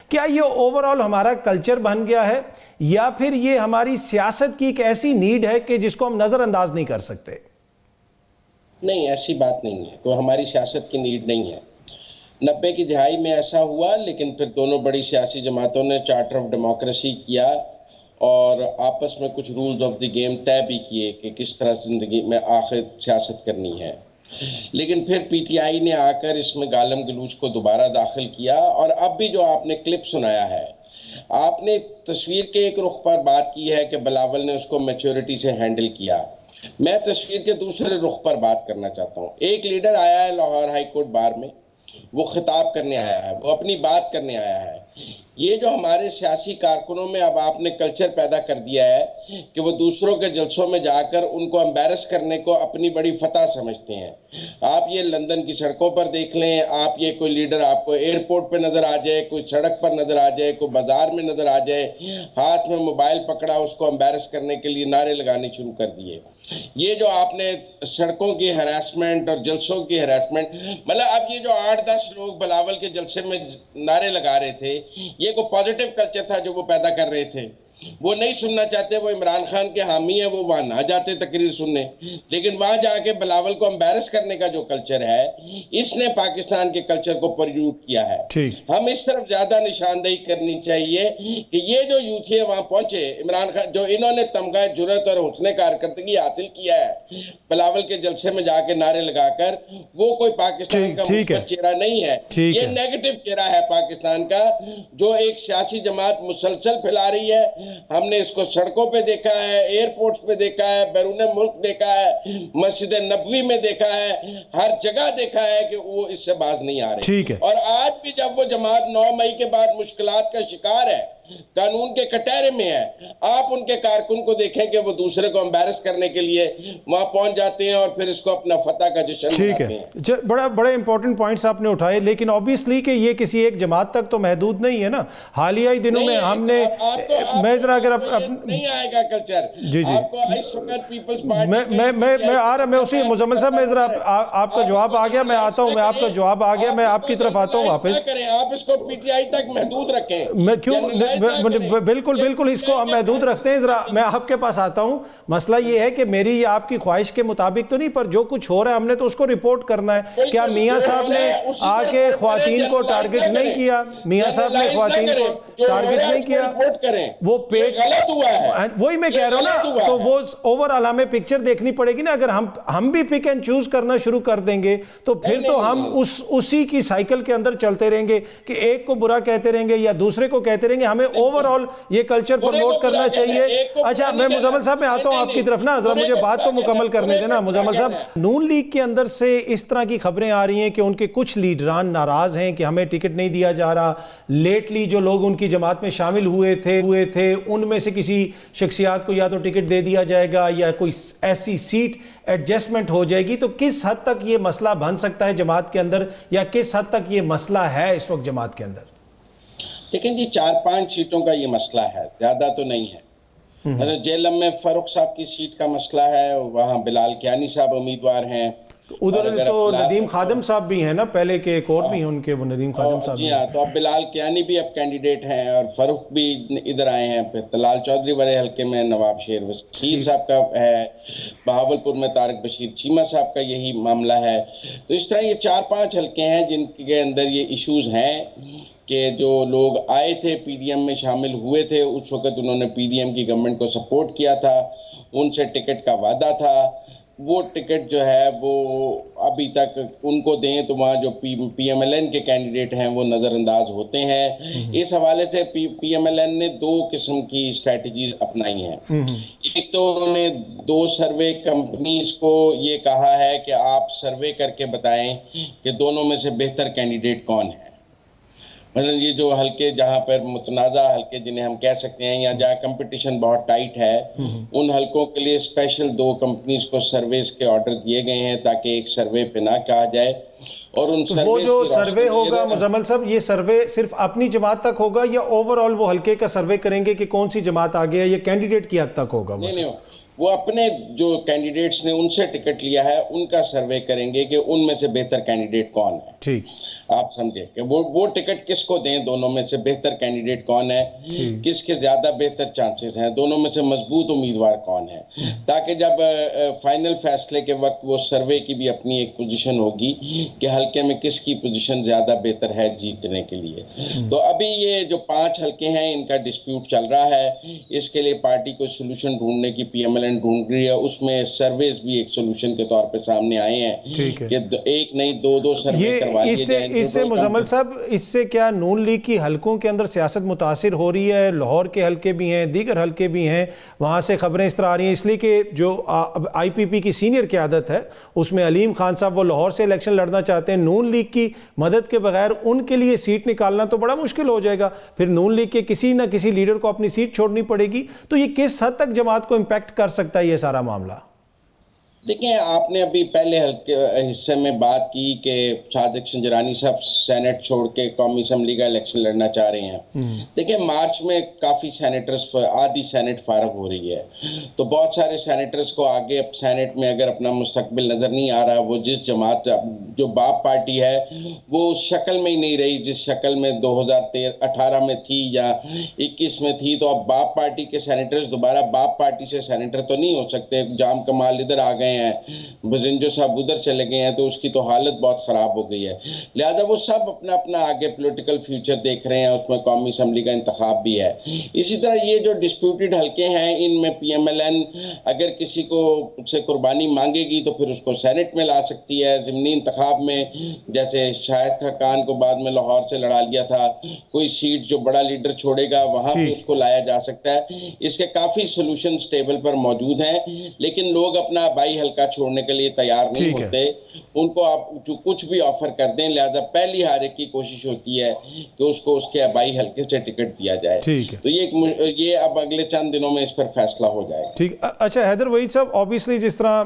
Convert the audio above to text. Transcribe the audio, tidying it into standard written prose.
کیا یہ over all ہمارا کلچر بن گیا ہے یا پھر یہ ہماری سیاست کی ایک ایسی نیڈ ہے کہ جس کو ہم نظر انداز نہیں کر سکتے؟ نہیں، ایسی بات نہیں ہے، کوئی ہماری سیاست کی نیڈ نہیں ہے۔ 90 کی دہائی میں ایسا ہوا، لیکن پھر دونوں بڑی سیاسی جماعتوں نے چارٹر آف ڈیموکریسی کیا اور آپس میں کچھ رولز آف دی گیم طے بھی کیے کہ کس طرح زندگی میں آخر سیاست کرنی ہے۔ لیکن پھر پی ٹی آئی نے آ کر اس میں گالم گلوچ کو دوبارہ داخل کیا، اور اب بھی جو آپ نے کلپ سنایا ہے، آپ نے تصویر کے ایک رخ پر بات کی ہے کہ بلاول نے اس کو میچورٹی سے ہینڈل کیا۔ میں تصویر کے دوسرے رخ پر بات کرنا چاہتا ہوں۔ ایک لیڈر آیا ہے لاہور ہائی کورٹ بار میں، وہ خطاب کرنے آیا ہے، وہ اپنی بات کرنے آیا ہے۔ یہ جو ہمارے سیاسی کارکنوں میں اب آپ نے کلچر پیدا کر دیا ہے کہ وہ دوسروں کے جلسوں میں جا کر ان کو امبیرس کرنے کو اپنی بڑی فتح سمجھتے ہیں۔ آپ یہ لندن کی سڑکوں پر دیکھ لیں، آپ یہ کوئی لیڈر آپ کو ایئرپورٹ پہ نظر آ جائے، کوئی سڑک پر نظر آ جائے، کوئی بازار میں نظر آ جائے، ہاتھ میں موبائل پکڑا، اس کو امبیرس کرنے کے لیے نعرے لگانے شروع کر دیے۔ یہ جو آپ نے سڑکوں کی ہراسمنٹ اور جلسوں کی ہراسمنٹ، مطلب اب یہ جو 8-10 لوگ بلاول کے جلسے میں نعرے لگا رہے تھے، یہ کوئی پازیٹیو کلچر تھا جو وہ پیدا کر رہے تھے؟ وہ نہیں سننا چاہتے، وہ عمران خان کے حامی ہیں، وہ وہاں نہ جاتے تقریر سننے، لیکن وہاں جا کے بلاول کو امبیرس کرنے کا جو کلچر ہے، اس نے پاکستان کے کلچر کو پریوٹ کیا ہے۔ ہم اس طرف زیادہ نشاندہی کرنی چاہیے کہ یہ جو یوتھی وہاں پہنچے، عمران خان جو انہوں نے تمغہ جرأت اور حسن کارکردگی حاصل کیا ہے بلاول کے جلسے میں جا کے نعرے لگا کر، وہ کوئی پاکستان کا مثبت چہرہ نہیں ہے، یہ نیگیٹو چہرہ ہے پاکستان کا، جو ایک سیاسی جماعت مسلسل پھیلا رہی ہے۔ ہم نے اس کو سڑکوں پہ دیکھا ہے، ایئرپورٹس پہ دیکھا ہے، بیرون ملک دیکھا ہے، مسجد نبوی میں دیکھا ہے، ہر جگہ دیکھا ہے کہ وہ اس سے باز نہیں آ رہے۔ اور آج بھی جب وہ جماعت 9 مئی کے بعد مشکلات کا شکار ہے، قانون کے کٹہرے میں ہے، آپ ان کے کارکن کو دیکھیں کہ وہ دوسرے کو امبیرس کرنے کے لیے وہاں پہنچ جاتے ہیں اور پھر اس کو اپنا فتح کا جشن مناتے ہیں۔ بڑے امپورٹنٹ پوائنٹس آپ نے اٹھائے، لیکن obviously کہ یہ کسی ایک جماعت تک تو محدود نہیں ہے نا۔ حالیہ دنوں میں ہم نے میں ذرا اگر نہیں آئے گا کلچر، آپ کو اس وقت پیپلز پارٹی میں آ رہا، میں اسی مزمل صاحب میں ذرا آپ کا جواب آ گیا، میں آتا ہوں، میں آپ کا جواب آ گیا، میں آپ کی طرف آتا ہوں واپس۔ آپ اس کو پی ٹی آئی تک محدود رکھیں۔ میں کیوں بالکل اس کو ہم محدود رکھتے ہیں۔ ذرا میں آپ کے پاس آتا ہوں۔ مسئلہ یہ ہے کہ میری یا آپ کی خواہش کے مطابق تو نہیں، پر جو کچھ ہو رہا ہے ہم نے تو اس کو رپورٹ کرنا ہے۔ کیا میاں صاحب نے آ کے خواتین کو ٹارگٹ نہیں کیا؟ میاں صاحب نے خواتین کو ٹارگٹ نہیں کیا، وہ پیٹ غلط ہوا ہے، وہی میں کہہ رہا ہوں نا۔ تو وہ اوور آل ہمیں پکچر دیکھنی پڑے گی نا۔ اگر ہم بھی پک اینڈ چوز کرنا شروع کر دیں گے تو پھر تو ہم اسی کی سائیکل کے اندر چلتے رہیں گے کہ ایک کو برا کہتے رہیں گے یا دوسرے کو کہتے رہیں گے۔ ہمیں اوور آل یہ کلچر پروموٹ کرنا چاہیے۔ اچھا، میں مزمل صاحب میں آتا ہوں آپ کی طرف نا، ذرا مجھے بات تو مکمل کرنے دینا مزمل صاحب۔ نون لیگ کے اندر سے اس طرح کی خبریں آ رہی ہیں کہ ان کے کچھ لیڈران ناراض ہیں کہ ہمیں ٹکٹ نہیں دیا جا رہا۔ لیٹلی جو لوگ ان کی جماعت میں شامل ہوئے تھے ان میں سے کسی شخصیات کو یا تو ٹکٹ دے دیا جائے گا یا کوئی ایسی سیٹ ایڈجسٹمنٹ ہو جائے گی۔ تو کس حد تک یہ مسئلہ بن سکتا ہے جماعت کے اندر، یا کس حد تک یہ مسئلہ ہے اس وقت جماعت کے اندر؟ لیکن جی 4-5 سیٹوں کا یہ مسئلہ ہے، زیادہ تو نہیں ہے۔ جیلم میں فاروق صاحب کی سیٹ کا مسئلہ ہے، وہاں بلال کیانی صاحب امیدوار ہیں۔ ادھر تو ندیم خادم صاحب بھی ہیں نا، پہلے کے ایک اور بھی ہیں ان کے، وہ ندیم خادم صاحب۔ جی ہاں، تو اب بلال کیانی بھی اب کینڈیڈیٹ ہیں اور فاروق بھی ادھر آئے ہیں۔ پھر طلال چودھری والے حلقے میں نواب شیر وسیر صاحب کا ہے، بہاولپور میں طارق بشیر چیمہ صاحب کا یہی معاملہ ہے۔ تو اس طرح یہ 4-5 حلقے ہیں جن کے اندر یہ ایشوز ہیں کہ جو لوگ آئے تھے پی ڈی ایم میں شامل ہوئے تھے، اس وقت انہوں نے پی ڈی ایم کی گورنمنٹ کو سپورٹ کیا تھا، ان سے ٹکٹ کا وعدہ تھا، وہ ٹکٹ جو ہے وہ ابھی تک ان کو دیں تو وہاں جو پی ایم ایل این کے کینڈیڈیٹ ہیں وہ نظر انداز ہوتے ہیں۔ اس حوالے سے پی ایم ایل این نے 2 قسم کی اسٹریٹجیز اپنائی ہیں۔ ایک تو انہوں نے 2 سروے کمپنیز کو یہ کہا ہے کہ آپ سروے کر کے بتائیں کہ دونوں میں سے بہتر کینڈیڈیٹ کون ہے۔ مثلا یہ جو حلقے جہاں پر متنازع حلقے جنہیں ہم کہہ سکتے ہیں یا جہاں کمپٹیشن بہت ٹائٹ ہے، ان حلقوں کے لیے اسپیشل 2 کمپنیز کو سرویز کے آرڈر دیے گئے ہیں تاکہ ایک سروے پہ نہ کہا جائے۔ اور ان وہ جو سروے ہوگا مزمل صاحب، یہ سروے صرف اپنی جماعت تک ہوگا یا اوور آل وہ حلقے کا سروے کریں گے کہ کون سی جماعت آگے ہے، یہ کینڈیڈیٹ کی حد تک ہوگا؟ نہیں، وہ اپنے جو کینڈیڈیٹس نے ان سے ٹکٹ لیا ہے ان کا سروے کریں گے کہ ان میں سے بہتر کینڈیڈیٹ کون ہے۔ ٹھیک۔ آپ سمجھے کہ وہ ٹکٹ کس کو دیں, دونوں میں سے بہتر کینڈیڈیٹ کون ہے, کس کے زیادہ بہتر چانسز ہیں, دونوں میں سے مضبوط امیدوار کون ہے, تاکہ جب فائنل فیصلے کے وقت وہ سروے کی بھی اپنی ایک پوزیشن ہوگی کہ حلقے میں کس کی پوزیشن زیادہ بہتر ہے جیتنے کے لیے. تو ابھی یہ جو 5 حلقے ہیں ان کا ڈسپیوٹ چل رہا ہے, اس کے لیے پارٹی کو سولوشن ڈھونڈنے کی پی ایم ایل این ڈھونڈ رہی ہے. اس میں سرویز بھی ایک سولوشن کے طور پہ سامنے آئے ہیں کہ ایک نہیں 2 سروے کروا لیے جائیں. اس سے مزمل صاحب, اس سے کیا نون لیگ کی حلقوں کے اندر سیاست متاثر ہو رہی ہے؟ لاہور کے حلقے بھی ہیں, دیگر حلقے بھی ہیں, وہاں سے خبریں اس طرح آ رہی ہیں, اس لیے کہ جو آئی پی پی کی سینئر قیادت ہے اس میں علیم خان صاحب وہ لاہور سے الیکشن لڑنا چاہتے ہیں. نون لیگ کی مدد کے بغیر ان کے لیے سیٹ نکالنا تو بڑا مشکل ہو جائے گا, پھر نون لیگ کے کسی نہ کسی لیڈر کو اپنی سیٹ چھوڑنی پڑے گی. تو یہ کس حد تک جماعت کو امپیکٹ کر سکتا ہے یہ سارا معاملہ؟ دیکھیں, آپ نے ابھی پہلے حصے میں بات کی کہ صادق سنجرانی صاحب سینٹ چھوڑ کے قومی اسمبلی کا الیکشن لڑنا چاہ رہے ہیں. دیکھیں, مارچ میں کافی سینیٹرز آدھی سینٹ فارغ ہو رہی ہے, تو بہت سارے سینیٹرز کو آگے سینٹ میں اگر اپنا مستقبل نظر نہیں آ رہا. وہ جس جماعت جو باپ پارٹی ہے وہ اس شکل میں ہی نہیں رہی جس شکل میں 2018 میں تھی یا 21 میں تھی. تو اب باپ پارٹی کے سینیٹرز دوبارہ باپ پارٹی سے سینیٹر تو نہیں ہو سکتے. جام کمال ادھر آ گئے ہیں, بزنجو صاحب ادھر چلے گئے ہیں, تو اس کی تو حالت بہت خراب ہو گئی ہے. لہذا وہ سب اپنا اپنا آگے پولیٹیکل فیوچر دیکھ رہے ہیں, اس میں قومی اسمبلی کا انتخاب بھی ہے. اسی طرح یہ جو ڈسپیوٹڈ حلقے ہیں ان میں پی ایم ایل این اگر کسی کو سے قربانی مانگے گی تو پھر اس کو سینٹ میں لا سکتی ہے. ضمنی انتخاب میں جیسے شاہد خاقان کو بعد میں لاہور سے لڑا لیا تھا, کوئی سیٹ جو بڑا لیڈر چھوڑے گا وہاں پہ اس کو لایا جا سکتا ہے. اس کے کافی سولوشنز ٹیبل پر موجود ہیں, لیکن لوگ اپنا آبائی حلقہ چھوڑنے کے لیے تیار نہیں ہوتے. ان کو آپ جو کچھ بھی آفر کر دیں, لہذا پہلی ہار کی کوشش ہوتی ہے کہ اس کو اس کے آبائی حلقے سے ٹکٹ دیا جائے. تو یہ اب اگلے چند دنوں میں اس پر فیصلہ ہو جائے گا. ٹھیک. اچھا حیدر وحید صاحب, obviously جس طرح